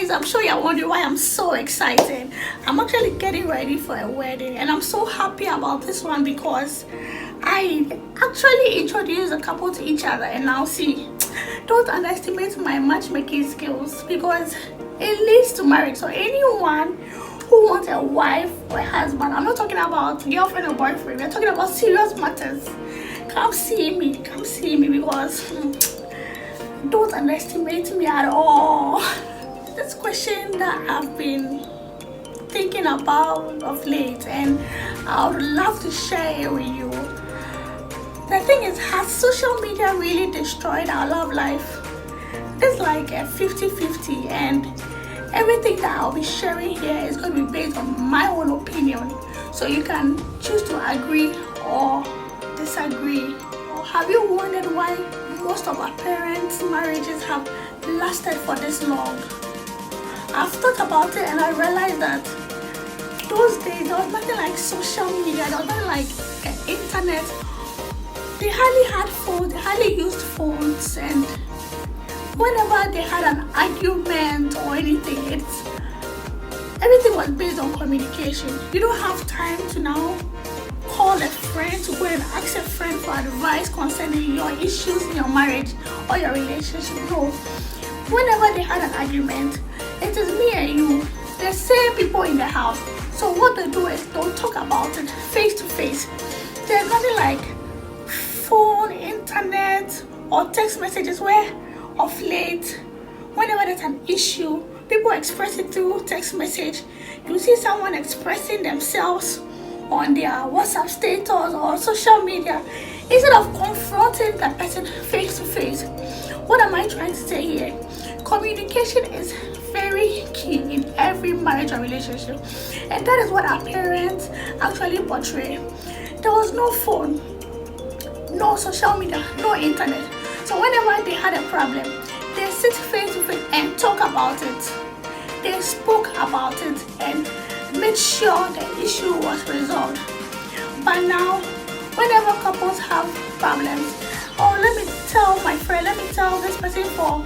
guys, I'm sure you're wondering why I'm so excited. I'm actually getting ready for a wedding, and I'm so happy about this one because I actually introduced a couple to each other. And now see, don't underestimate my matchmaking skills because it leads to marriage. So anyone who wants a wife or a husband, I'm not talking about girlfriend or boyfriend, we're talking about serious matters, come see me because don't underestimate me at all. This question that I've been thinking about of late, and I would love to share it with you. The thing is, has social media really destroyed our love life? It's like a 50-50, and everything that I'll be sharing here is going to be based on my own opinion. So you can choose to agree or disagree. Or have you wondered why most of our parents' marriages have lasted for this long? I've thought about it and I realized that those days there was nothing like social media, there was nothing like internet. They hardly had phones, they hardly used phones, and whenever they had an argument or anything, everything was based on communication. You don't have time to now call a friend, to go and ask a friend for advice concerning your issues in your marriage or your relationship. No. Whenever they had an argument, it is me and you, the same people in the house. So what they do is they'll talk about it face to face. There's nothing like phone, internet, or text messages where of late, whenever there's an issue, people express it through text message. You see someone expressing themselves on their WhatsApp status or social media instead of confronting that person face to face. What am I trying to say here? Communication is very key in every marriage or relationship, and that is what our parents actually portray. There was no phone, no social media, no internet. So whenever they had a problem, they sit face to face and talk about it. They spoke about it and made sure the issue was resolved. But now, whenever couples have problems, oh, let me tell my friend, let me tell this person for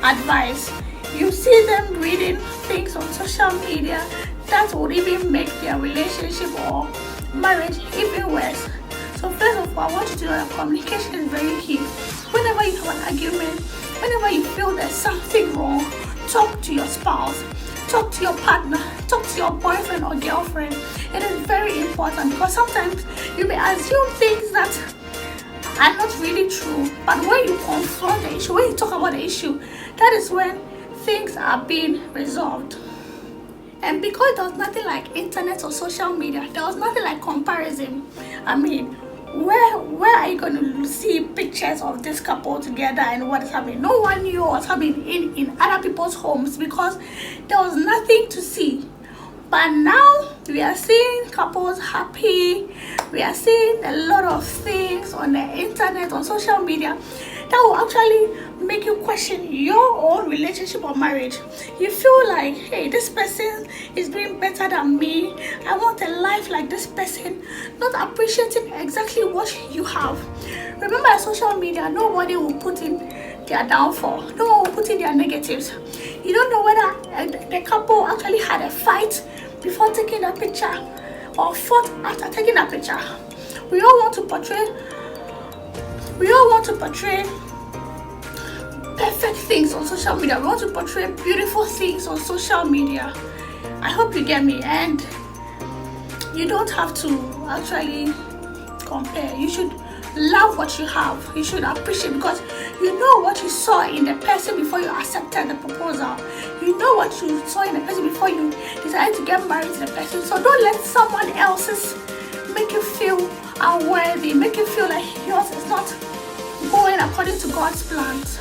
advice, you see them reading things on social media that would even make their relationship or marriage even worse. So first of all, I want you to know that communication is very key. Whenever you have an argument, whenever you feel there's something wrong, talk to your spouse, talk to your partner, talk to your boyfriend or girlfriend. It is very important because sometimes you may assume things that are not really true, but when you confront the issue, when you talk about the issue, that is when things are being resolved. And because there was nothing like internet or social media, there was nothing like comparison. I mean, where are you going to see pictures of this couple together and what is happening? No one knew what's happening in other people's homes because there was nothing to see. But now we are seeing couples happy. We are seeing a lot of things on the internet, on social media, that will actually make you question your own relationship or marriage. You feel like, hey, this person is doing better than me. I want a life like this person, not appreciating exactly what you have. Remember, on social media, nobody will put in their downfall. No one will put in their negatives. You don't know whether the couple actually had a fight before taking a picture or fought after taking a picture. We all want to portray perfect things on social media. We want to portray beautiful things on social media. I hope you get me. And you don't have to actually compare. You should love what you have. You should appreciate, because you know what you saw in the person before you accepted the proposal. You know what you saw in the person before you decided to get married to the person. So don't let someone else's make you feel unworthy, make you feel like yours is not going according to God's plans.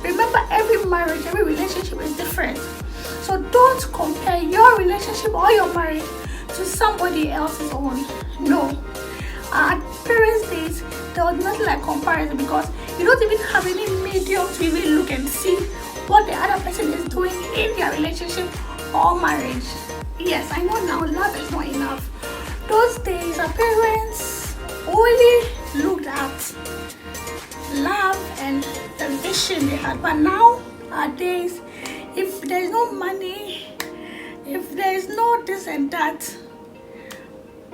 Remember, every marriage, every relationship is different. So don't compare your relationship or your marriage to somebody else's own. No. At parents' days, there was nothing like comparison because you don't even have any medium to even look and see what the other person is doing in their relationship or marriage. Yes, I know now love is not enough. Those days, our parents only looked at love and the vision they had. But now, nowadays, if there's no money, if there's no this and that,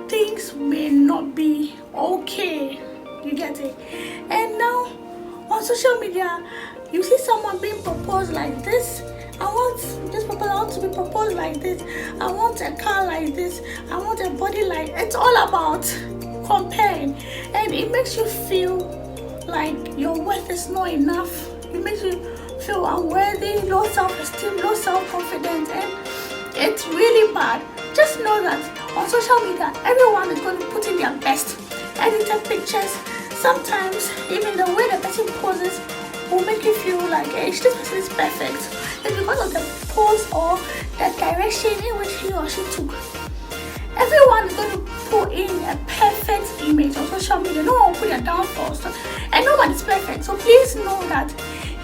things may not be okay. You get it? And now on social media, you see someone being proposed like this. I want this proposal, I want to be proposed like this. I want a car like this. I want a body like. It's all about comparing, and it makes you feel like your worth is not enough. It makes you feel unworthy, low self-esteem, low self-confidence, and it's really bad. Just know that on social media, everyone is going to put in their best, edited pictures. Sometimes even the way the person poses will make you feel like, hey, this person is perfect. It's because of the pose or the direction in which he or she took. Everyone is going to put in a perfect image on social media. No one will put their downfalls, and no one is perfect. So please know that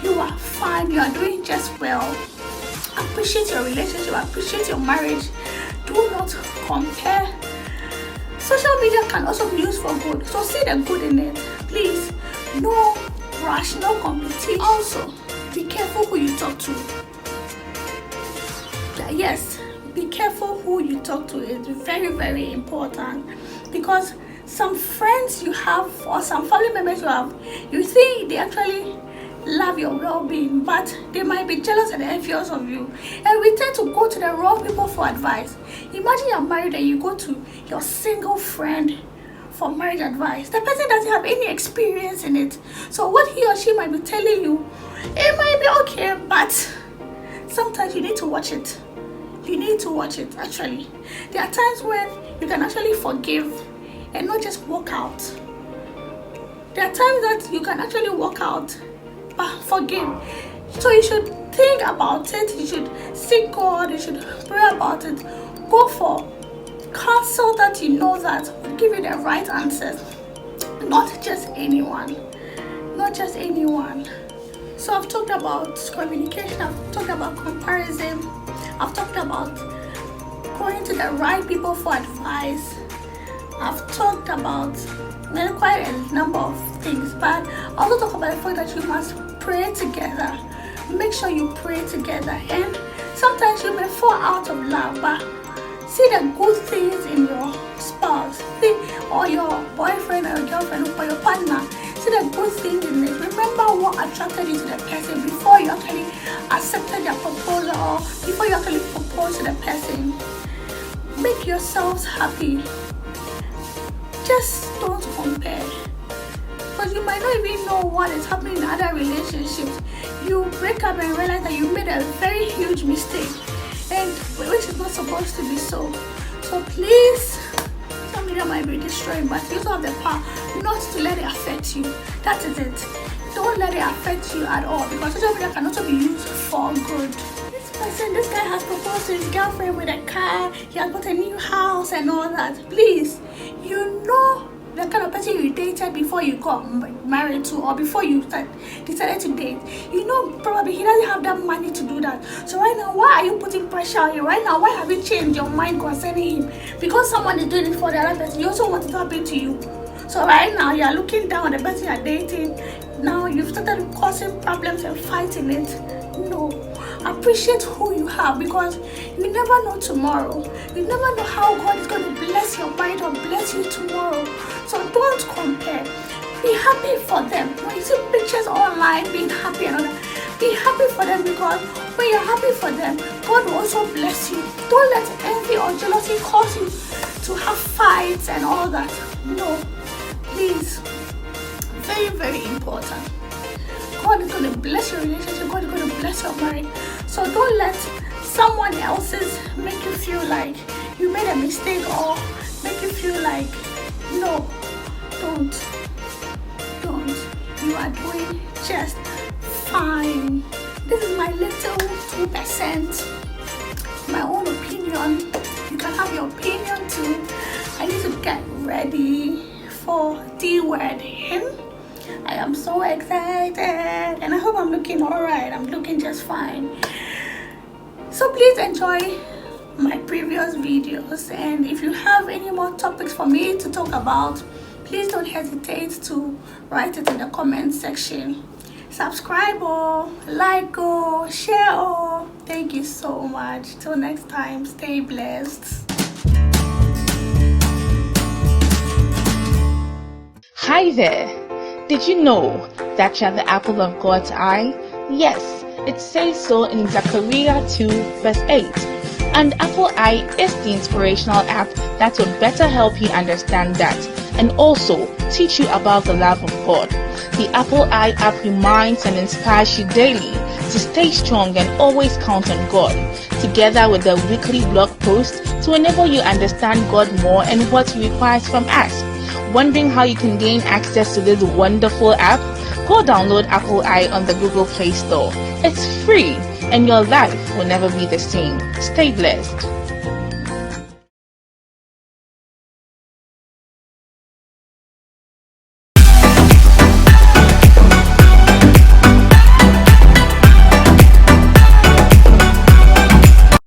you are fine. You are doing just well. Appreciate your relationship. Appreciate your marriage. Do not compare. Social media can also be used for good. So see the good in it. Please, no rush, no competition. Also, be careful who you talk to. Yes, be careful who you talk to. It's very, very important, because some friends you have or some family members you have, you think they actually love your well-being, but they might be jealous and envious of you, and we tend to go to the wrong people for advice. Imagine you're married and you go to your single friend for marriage advice. The person doesn't have any experience in it, so what he or she might be telling you, it might be okay, but sometimes you need to watch it. You need to watch it. Actually, there are times when you can actually forgive and not just walk out. There are times that you can actually walk out but forgive. So you should think about it. You should seek God. You should pray about it. Go for counsel that you know that will give you the right answers. Not just anyone. Not just anyone. So I've talked about communication. I've talked about comparison. I've talked about going to the right people for advice. I've talked about quite a number of things, but I also talk about the fact that you must pray together. Make sure you pray together, and sometimes you may fall out of love, but see the good things in your spouse, or your boyfriend or your girlfriend or your partner. See the good things in it. Remember what attracted you to the person before you actually accepted their proposal, or before you actually proposed to the person. Make yourselves happy. Just don't compare, because you might not even know what is happening in other relationships. You break up and realize that you made a very huge mistake, and which is not supposed to be so. So please, social media might be destroying, but you also have the power not to let it affect you. That is it. Don't let it affect you at all, because social media can also be used for good. This guy has proposed to his girlfriend with a car, he has got a new house and all that. Please, you know the kind of person you dated before you got married to, or before you decided to date. You know probably he doesn't have that money to do that. So right now, why are you putting pressure on him? Right now, why have you changed your mind concerning him? Because someone is doing it for the other person, you also want it to happen to you. So right now, you are looking down on the person you are dating. Now you've started causing problems and fighting it. No. Appreciate who you have, because you never know tomorrow. You never know how God is going to bless your mind or bless you tomorrow. So don't compare. Be happy for them. When you see pictures online being happy and all that, be happy for them, because when you're happy for them, God will also bless you. Don't let envy or jealousy cause you to have fights and all that. No, please. Very, very important. God is going to bless your relationship. God is going to bless your marriage. So don't let someone else's make you feel like you made a mistake, or make you feel like, no, don't. You are doing just fine. This is my little 2%, my own opinion. You can have your opinion too. I need to get ready for D word, him. I am so excited, and I hope I'm looking alright. I'm looking just fine. So please enjoy my previous videos, and if you have any more topics for me to talk about, please don't hesitate to write it in the comment section. subscribe or like or share or. Thank you so much. Till next time, stay blessed. Hi there. Did you know that you're the apple of God's eye? Yes, it says so in Zechariah 2 verse 8. And Apple Eye is the inspirational app that will better help you understand that and also teach you about the love of God. The Apple Eye app reminds and inspires you daily to stay strong and always count on God, together with the weekly blog post to enable you understand God more and what He requires from us. Wondering how you can gain access to this wonderful app? Go download Apple Eye on the Google Play Store. It's free and your life will never be the same. Stay blessed.